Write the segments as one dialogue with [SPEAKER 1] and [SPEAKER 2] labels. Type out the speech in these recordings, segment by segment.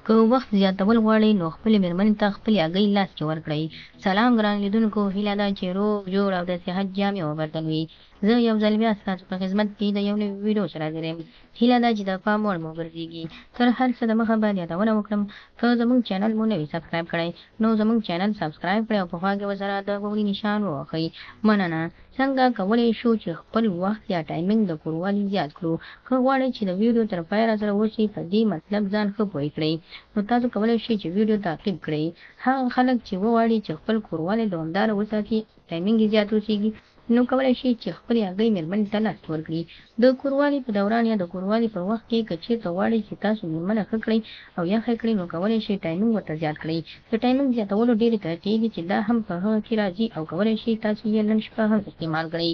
[SPEAKER 1] که وخت زیاتول غواړئ نو خپلې مېرمنې ته خپلې هګۍ لاس کې ورکړئ. سلام ګران لیدونکو، هیله ده چې روغ جوړ او د صحت جامې وبدن وي. زه یو ځل بیا ستاسو په خدمت کې د یو نوي ویډیو سره حاضر یم. هیله ده چې د پام وړ مو وګرځېږي. تر هر څه دمخه باید یادونه وکړم، که زموږ چینل مو نه وي سبسکرایب کړی نو زموږ چینل سبسکرایب کړئ او په خوا کې ورسره د غوړي نشان ووهئ. مننه. څنګه کولی شو چې خپل وخت یا ټایمینګ د کوروالي زیات کړو؟ که غواړئ چې د ویډیو تر پایه راسره اوسئ، په دې مطلب ځان ښه پوه کړئ، نو تاسو کولی شئ چې ویډیو تعقیب کړئ. هغه خلک چې وغواړي چې خپل کوروالي دوامداره وساتي، ټایمینګ یې زیات اوسیږي، نو کولی شي چې خپلې هګۍ مېرمنې ته لاس ورکړي. د کوروالي په دوران یا د کوروالي په وخت کې که چېرته غواړئ چې تاسو مېرمنه ښه کړئ او یخه کړئ، نو کولی شئ ټایمینګ ورته زیات کړئ. د ټایمینګ زیاتولو ډېرې طریقې دي چې دا هم په هغه کې راځي او کولی شئ تاسو یې نن شپه هم استعمال کړئ.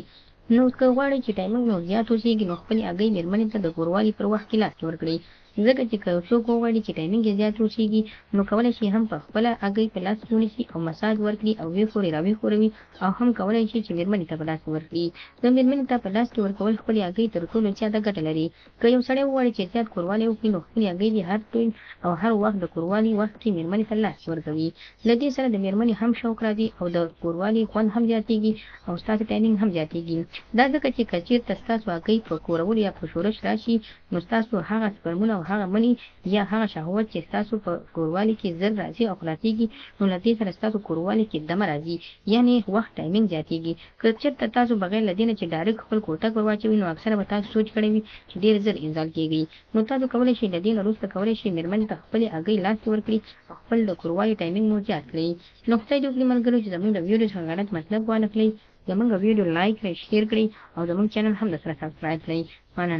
[SPEAKER 1] نو که غواړئ چې ټایمینګ مو زیات اوسیږي، نو خپلې هګۍ مېرمنې ته د کوروالي پر وخت کې لاس ورکړئ. ځکه چې که څوک وغواړي چې ټایمینګ یې زیات اوسیږي، نو کولی شي هم په خپله هګۍ په لاس ونیسي او مساج ورکړي او ویې راویښوروي، او هم کولی شي چې مېرمنې ته په لاس ورکړي. د مېرمنې ته په لاس کې ورکول خپلې هګۍ تر ټولو زیاته ګټه لري. که یو سړی وغواړي چې زیات کوروالي وکړي، نو خپلې هګۍ دې هر ټایم او هر وخت د کوروالي وخت کې مېرمنې ته لاس ورکوي. له دې سره د مېرمنې هم شوق راځي او د کوروالي خوند هم زیاتېږي او ستاسو ټایمینګ هم زیاتېږي. دا ځکه چې که چېرته ستاسو هګۍ په کورولو یا په شورش راشي، نو ستاسو هغه سپرمونه او هغه مني یا هغه شهوت چې ستاسو په کوروالي کې زر راځي او خلاصېږي، نو له دې سره ستاسو کوروالي کې دمه راځي، یعنې وخت ټایمینګ زیاتېږي. که چېرته تاسو بغیر له دې نه چې ډایرکټ خپل کوټک ور واچوئ، نو اکثره به تاسو سوچ کړی وي چې ډېر زر انزال کېږئ. نو تاسو کولی شئ له دې نه وروسته کولی شئ مېرمنې ته خپلې هګۍ لاس ورکړي او خپل د کوروالي ټایمینګ مو زیات کړئ. نو خدای دې وکړي ملګرو چې زموږ د ویډیو څخه غلط مطلب وانخلئ، زموږ ویډیو لایک کړئ، شیر کړئ او زموږ چینل هم درسره سبسکرایب کړئ. مننه.